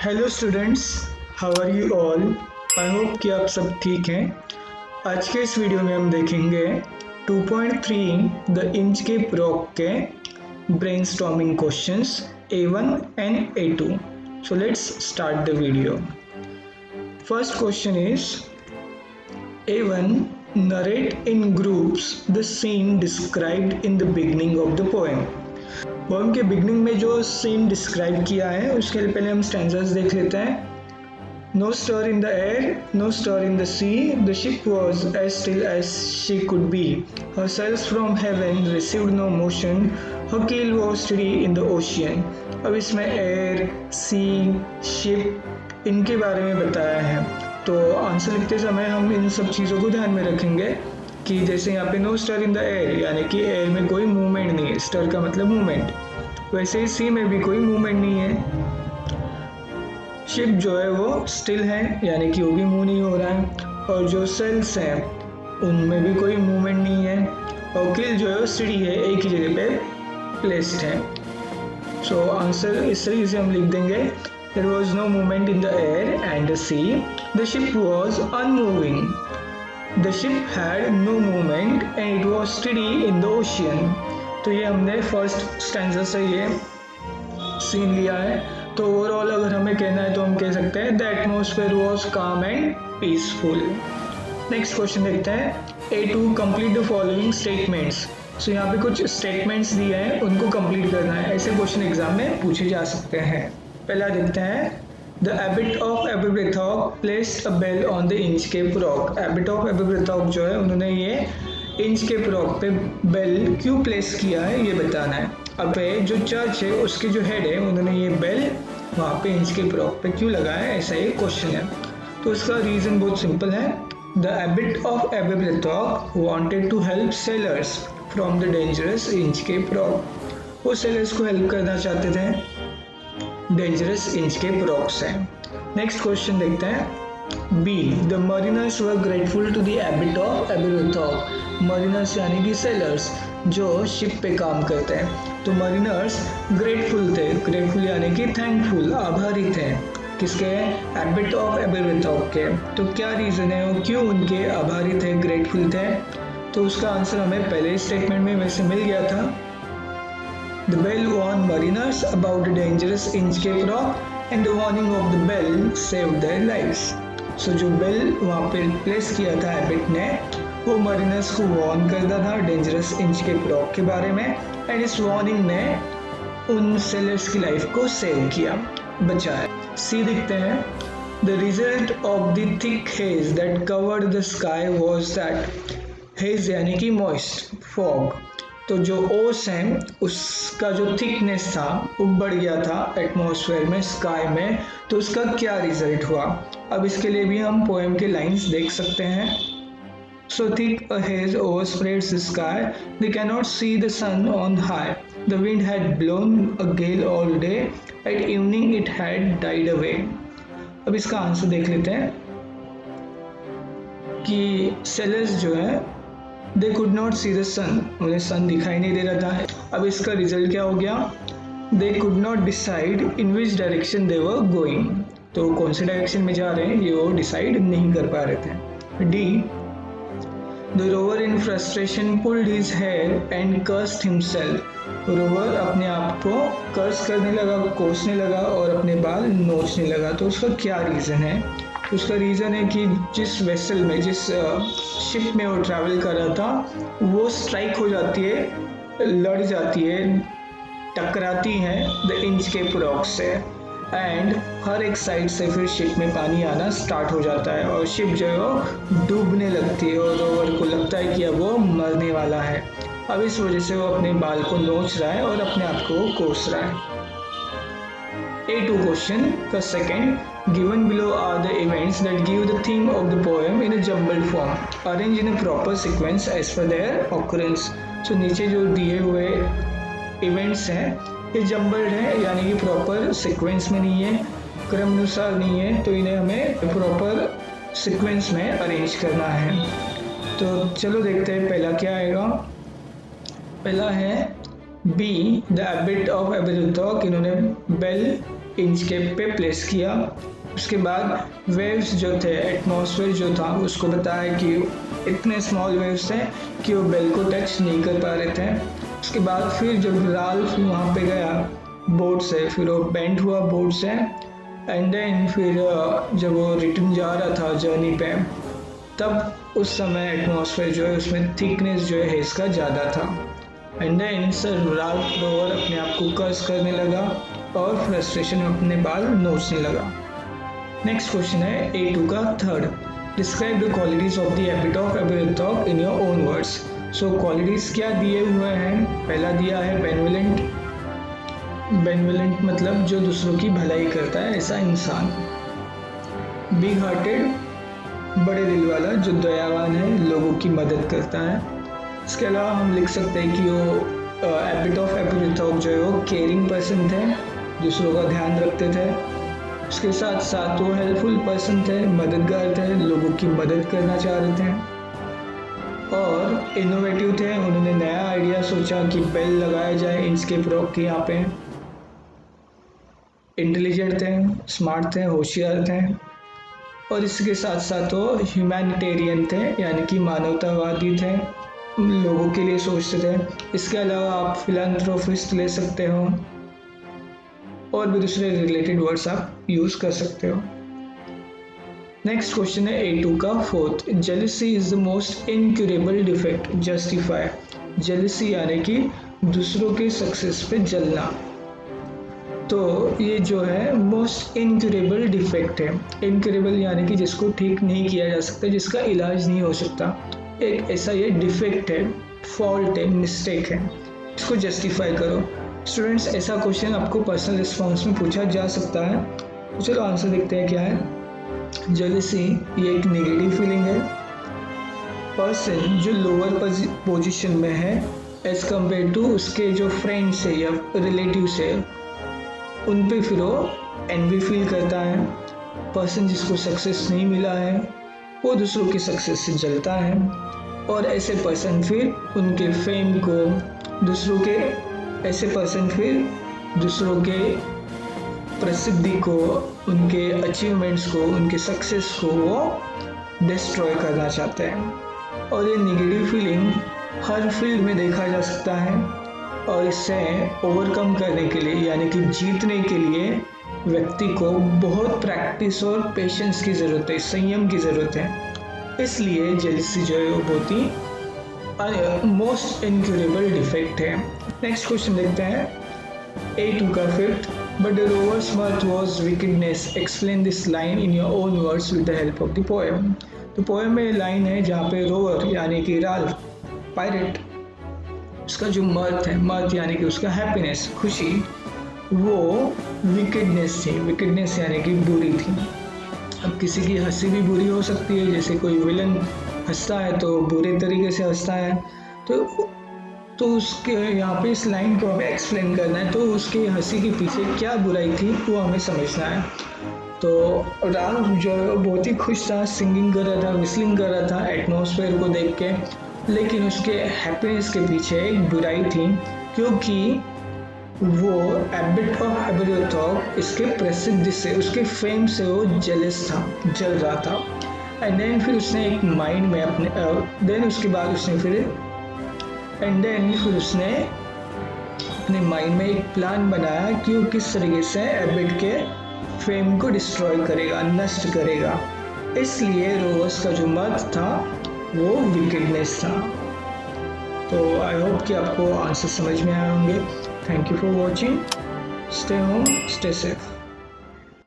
Hello students, how are you all. I hope कि आप सब ठीक हैं। आज के इस वीडियो में हम देखेंगे 2.3 द इंचकेप रॉक के brainstorming questions A1 and A2. So let's start the video. First question is A1, narrate in groups the scene described in the beginning of the poem. Poem के beginning में जो scene describe किया है उसके लिए पहले हम स्टैंजास देख लेते हैं। No stir in the air, no stir in the sea, the ship was as still as she could be, her sails from heaven received no motion, her keel was study in the ocean. अब इसमें air, सी, ship इनके बारे में बताया है, तो answer लिखते समय हम इन सब चीज़ों को ध्यान में रखेंगे कि जैसे यहाँ पे no stir in the air यानी कि एयर में कोई मूवमेंट नहीं है, स्टर का मतलब मूवमेंट, वैसे ही सी में भी कोई मूवमेंट नहीं है। शिप जो है वो स्टिल है यानी कि वो भी मूव नहीं हो रहा है, और जो सेल्स हैं उनमें भी कोई मूवमेंट नहीं है, और किल जो है वो स्टडी है, एक ही जगह पे प्लेस्ड है। सो आंसर इस तरीके से हम लिख देंगे, there was no movement in the air and the sea, the ship was unmoving, The ship had no movement and it was steady in the ocean. तो ये हमने फर्स्ट स्टैंजा से ये सीन लिया है। तो ओवरऑल अगर हमें कहना है तो हम कह सकते हैं the atmosphere was calm and peaceful. Next question देखते हैं A2, complete the following statements. So यहाँ पे कुछ स्टेटमेंट्स दिए हैं, उनको कंप्लीट करना है। ऐसे क्वेश्चन एग्जाम में पूछे जा सकते हैं। पहला देखते हैं The abbot of Aberbrithok placed a bell on the Inchcape Rock. Abbot of Aberbrithok जो है उन्होंने ये Inchcape Rock पे बेल क्यों प्लेस किया है ये बताना है। अब जो चर्च है उसके जो हेड है उन्होंने ये बेल वहाँ पे Inchcape Rock पे क्यों लगाया है, ऐसा ये क्वेश्चन है। तो इसका रीज़न बहुत सिंपल है। The abbot of Aberbrithok wanted to help sailors from the dangerous Inchcape Rock. वो सेलर्स को हेल्प करना चाहते थे डेंजरस इंचकेप रॉक से। नेक्स्ट क्वेश्चन देखते हैं B, the mariners were grateful to the abbot of Aberbrothok. Mariners यानी कि सेलर्स जो शिप पे काम करते हैं, तो मरीनर्स ग्रेटफुल थे, ग्रेटफुल यानी कि थैंकफुल, आभारी थे किसके, एबट ऑफ एबेरोथॉक के। तो क्या रीज़न है, वो क्यों उनके आभारी थे, ग्रेटफुल थे, तो उसका आंसर हमें पहले स्टेटमेंट में वैसे मिल गया था। The bell warned mariners about the dangerous Inchcape Rock and the warning of the bell saved their lives. So जो बेल वहाँ पे प्लेस किया था एबट ने, वो मरीनर्स को वार्न करता था डेंजरस इंचकेप रॉक के बारे में, एंड इस वार्निंग ने उन सेलर्स की लाइफ को सेव किया, बचाया। सी देखते हैं, The result of the thick haze that covered the sky was that, haze यानी कि moist, fog, तो जो ओस है उसका जो थिकनेस था वो बढ़ गया था एटमॉस्फेयर में, स्काई में, तो उसका क्या रिजल्ट हुआ। अब इसके लिए भी हम पोएम के लाइंस देख सकते हैं। So thick a haze overspreads the sky, they can not see the sun on high, the wind had blown a gale all day, at evening it had died away. अब इसका answer देख लेते हैं कि sellers जो है They could not see the sun, उन्हें सन दिखाई नहीं दे रहा था। अब इसका रिजल्ट क्या हो गया, They could not decide in which direction they were going, तो कौन से डायरेक्शन में जा रहे हैं ये वो डिसाइड नहीं कर पा रहे थे। D, The rover in frustration pulled his hair and cursed himself. Rover अपने आप को कर्स करने लगा, कोसने लगा और अपने बाल नोचने लगा, तो उसका क्या रीज़न है। उसका रीज़न है कि जिस वेसल में, जिस शिप में वो ट्रैवल कर रहा था, वो स्ट्राइक हो जाती है, लड़ जाती है, टकराती है द इंचकेप रॉक से, एंड हर एक साइड से फिर शिप में पानी आना स्टार्ट हो जाता है और शिप जो है वो डूबने लगती है और रोवर को लगता है कि अब वो मरने वाला है। अब इस वजह से वो अपने बाल को नोच रहा है और अपने आप को कोस रहा है। A2 क्वेश्चन का second, given below are the events that give the theme of the poem in a jumbled form, arranged in a proper sequence as per their occurrence. So नीचे जो दिए हुए इवेंट्स हैं ये जम्बल्ड है यानी कि प्रॉपर सीक्वेंस में नहीं है, क्रमानुसार नहीं है, तो इन्हें हमें प्रॉपर सीक्वेंस में अरेंज करना है। तो चलो देखते हैं पहला क्या आएगा। पहला है बी, द एबट ऑफ एबेरोथॉक, इन्होंने बेल इंचकेप पे प्लेस किया। उसके बाद वेव्स जो थे, एटमॉस्फेयर जो था उसको बताया कि इतने स्मॉल वेव्स थे कि वो बेल को टच नहीं कर पा रहे थे। उसके बाद फिर जब राल्फ वहाँ पे गया बोट से, फिर वो बेंट हुआ बोट से, एंड देन फिर जब वो रिटर्न जा रहा था जर्नी पे, तब उस समय एटमॉस्फेयर जो है उसमें थिकनेस जो है हेज का ज़्यादा था। And then Sir Ralph Rover अपने आप को कर्स करने लगा और फ्रस्ट्रेशन में अपने बाल नोचने लगा। नेक्स्ट क्वेश्चन है A2 का third, describe the qualities of the epitaph Aberbrothok in your own words. So qualities क्या दिए हुए हैं? पहला दिया है बेनवोलेंट। बेनवोलेंट मतलब जो दूसरों की भलाई करता है ऐसा इंसान। बिग हार्टेड, बड़े दिल वाला, जो दयावान है, लोगों की मदद करता है। इसके अलावा हम लिख सकते हैं कि वो एपिटॉफ एपिथॉक जो है वो केयरिंग पर्सन थे, दूसरों का ध्यान रखते थे। उसके साथ साथ वो हेल्पफुल पर्सन थे, मददगार थे, लोगों की मदद करना चाह रहे थे। और इनोवेटिव थे, उन्होंने नया आइडिया सोचा कि बेल लगाया जाए इंचकेप रॉक के यहाँ पे। इंटेलिजेंट थे, स्मार्ट थे, होशियार थे। और इसके साथ साथ वो ह्यूमैनिटेरियन थे, यानी कि मानवतावादी थे, लोगों के लिए सोचते थे। इसके अलावा आप फिलैंथ्रोपिस्ट ले सकते हो और भी दूसरे रिलेटेड वर्ड्स आप यूज़ कर सकते हो। नेक्स्ट क्वेश्चन है A2 का fourth, jealousy is the most incurable defect, justify. Jealousy यानी कि दूसरों के सक्सेस पे जलना। तो ये जो है मोस्ट इनक्यूरेबल डिफेक्ट है। इनक्यूरेबल यानी कि जिसको ठीक नहीं किया जा सकता, जिसका इलाज नहीं हो सकता, एक ऐसा ये डिफेक्ट है, फॉल्ट है, मिस्टेक है। इसको जस्टिफाई करो। स्टूडेंट्स, ऐसा क्वेश्चन आपको पर्सनल रिस्पॉन्स में पूछा जा सकता है। तो चलो आंसर देखते हैं क्या है। जेलसी ये एक नेगेटिव फीलिंग है। पर्सन जो लोअर पोजीशन में है एज कम्पेयर टू उसके जो फ्रेंड्स है या रिलेटिव्स है, उन पे फिर वो एनवी फील करता है। पर्सन जिसको सक्सेस नहीं मिला है वो दूसरों के सक्सेस से जलता है, और ऐसे पर्सन फिर उनके फेम को दूसरों के दूसरों के प्रसिद्धि को, उनके अचीवमेंट्स को, उनके सक्सेस को वो डिस्ट्रॉय करना चाहते हैं। और ये नेगेटिव फीलिंग हर फील्ड में देखा जा सकता है, और इससे ओवरकम करने के लिए यानी कि जीतने के लिए व्यक्ति को बहुत प्रैक्टिस और पेशेंस की ज़रूरत है, संयम की ज़रूरत है। इसलिए जेलसी जो है वो बहुत ही मोस्ट इनक्यूरेबल डिफेक्ट है। नेक्स्ट क्वेश्चन देखते हैं A2 का fifth, but the rovers mirth was wickedness, explain this line in your own words with the help of the poem। तो पोएम में लाइन है जहाँ पे रोवर यानी कि राल्फ पायरेट, उसका जो मर्थ है, मर्थ यानी कि उसका हैप्पीनेस, खुशी, वो विकेडनेस थी। विकेडनेस यानी कि बुरी थी। अब किसी की हंसी भी बुरी हो सकती है, जैसे कोई विलन हंसता है तो बुरे तरीके से हंसता है, तो उसके यहाँ पे इस लाइन को हमें एक्सप्लेन करना है। तो उसकी हंसी के पीछे क्या बुराई थी वो हमें समझना है। तो राल्फ जो बहुत ही खुश था, सिंगिंग कर रहा था, विस्लिंग कर रहा था एटमॉस्फेयर को देख के, लेकिन उसके हैप्पीनेस के पीछे एक बुराई थी, क्योंकि वो एबिट ऑफ एपिथॉक इसके प्रसिद्धि से, उसके फेम से वो जेलस था, जल रहा था। एंड देन फिर उसने एक माइंड में अपने माइंड में एक प्लान बनाया कि वो किस तरीके से एबिट के फेम को डिस्ट्रॉय करेगा, नष्ट करेगा। इसलिए रोवर्स का जो मत था वो विकेडनेस था। तो आई होप कि आपको आंसर समझ में आए होंगे। Thank you for watching. Stay home, stay safe.